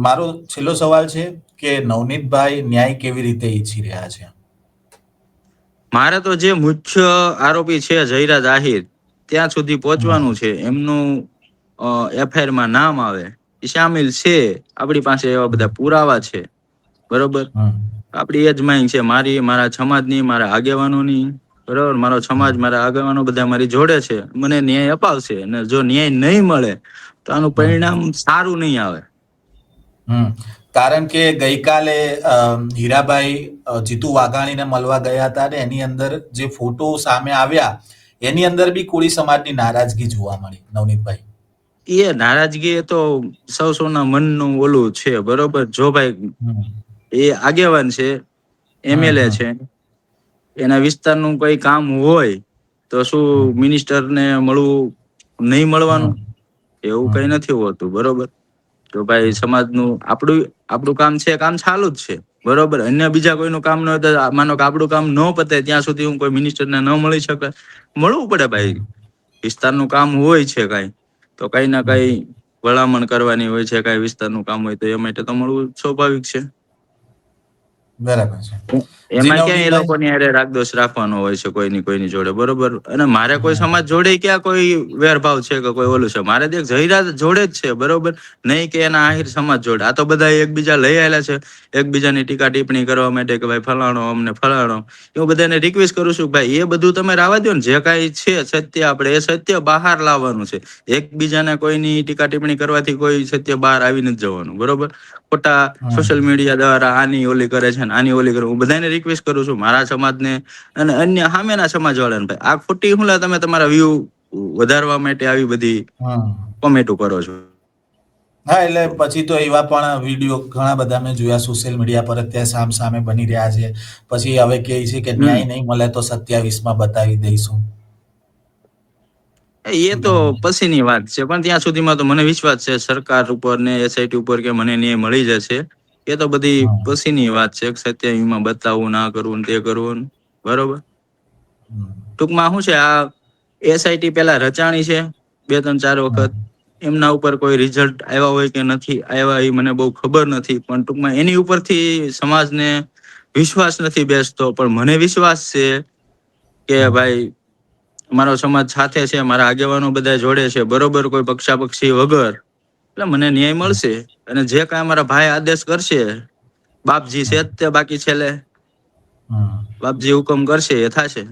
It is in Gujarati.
મારો છેલ્લો સવાલ છે કે નવનીતભાઈ ન્યાય કેવી રીતે ઈચ્છી રહ્યા છે? મારે તો જે મુખ્ય આરોપી છે જયરાજ આહિર ત્યાં સુધી પહોંચવાનું છે. એમનું એફઆઈઆર માં નામ આવે એ સામેલ છે. આપણી પાસે એવા બધા પુરાવા છે. બરોબર, આપણી એ જ માંગ છે, મારા સમાજની, મારા આગેવાનોની. બરોબર, મારો સમાજ, મારા આગેવાનો બધા મારી જોડે છે. મને ન્યાય અપાવશે, અને જો ન્યાય નહીં મળે તો આનું પરિણામ સારું નહીં આવે. કારણ કે ગઈકાલે હીરાભાઈ જીતુ વાઘાણીને મળવા ગયા હતા, અને એની અંદર જે ફોટો સામે આવ્યા એની અંદર બી કોળી સમાજની નારાજગી જોવા મળી. નવનીતભાઈ, એ નારાજગી એ તો સૌના મનનું ઓલું છે. બરોબર, જો ભાઈ એ આગેવાન છે, એમએલએ છે, એના વિસ્તારનું કોઈ કામ હોય તો શું મિનિસ્ટરને મળવું નહીં મળવાનું? એવું કઈ નથી હોતું. બરોબર, તો ભાઈ સમાજનું આપણું કામ છે, કામ ચાલુ જ છે. બરોબર, અન્ય બીજા કોઈનું કામ ન હોય તો માનો કે આપણું કામ ન પતે ત્યાં સુધી હું કોઈ મિનિસ્ટરને ન મળી શકે? મળવું પડે ભાઈ. વિસ્તારનું કામ હોય છે કઈ તો કઈ ના કઈ ભલામણ કરવાની હોય છે. કઈ વિસ્તારનું કામ હોય તો એ માટે તો મળવું સ્વાભાવિક છે. બરાબર છે. એમાં ક્યાં એ લોકોની હારે રાગદોષ રાખવાનો હોય છે કોઈની જોડે? બરોબર, અને મારે કોઈ સમાજ જોડે ક્યાં કોઈ વેરભાવ છે કે કોઈ ઓલું છે? મારે દેખ જયરાજ જોડે જ છે. બરોબર, નહીં કે એના આહિર સમાજ જોડે. આ તો બધા એકબીજા લઈ આવેલા છે એકબીજાની ટીકા ટિપ્પણી કરવા માટે કે ભાઈ ફલાણો અમને ફલાણો. હું બધાને રિક્વેસ્ટ કરું છું ભાઈ એ બધું તમે રાવા દો ને. જે કાંઈ છે સત્ય, આપણે એ સત્ય બહાર લાવવાનું છે. એકબીજાને કોઈની ટીકા ટિપ્પણી કરવાથી કોઈ સત્ય બહાર આવી નથી જવાનું. બરોબર, ખોટા સોશિયલ મીડિયા દ્વારા આની ઓલી કરે છે ને આની ઓલી કરે. હું બધાને રિક્વેસ્ટ કરું છું, મારા સમાજને અને અન્ય સામેના સમાજ વાળાને, ભાઈ આ ખોટી હુંલા તમે તમારા વ્યૂ વધારવા માટે આવી બધી કોમેન્ટો કરો છો. હા, એટલે પછી તો એવા પણ વિડીયો ઘણા બધા મેં જોયા સોશિયલ મીડિયા પર અત્યારે સામે બની રહ્યા છે. પછી હવે કહે છે કે ન્યાય નહીં મળે તો 27માં બતાવી દઈશું. એ તો પછીની વાત છે, પણ ત્યાં સુધીમાં તો મને વિશ્વાસ છે સરકાર ઉપર ને એસઆઈટી ઉપર કે મને ન્યાય મળી જશે. એ તો બધી પછીની વાત છે. 27માં બતાવવું, ના કરવું, તે કરવું. બરોબર, ટૂંકમાં શું છે, આ એસઆઈટી પેલા રચાણી છે 2-3-4 વખત. એમના ઉપર કોઈ રિઝલ્ટ આવ્યા હોય કે નથી આવ્યા એ મને બહુ ખબર નથી, પણ ટૂંકમાં એની ઉપરથી સમાજને વિશ્વાસ નથી બેસતો. પણ મને વિશ્વાસ છે કે ભાઈ મારો સમાજ સાથે છે, મારા આગેવાનો બધા જોડે છે. બરોબર, કોઈ પક્ષાપક્ષી વગર. એટલે મને ન્યાય મળશે. અને જે કાંઈ મારા ભાઈ આદેશ કરશે, બાપજી છે જ તે બાકી છેલ્લે બાપજી હુકમ કરશે એ થશે.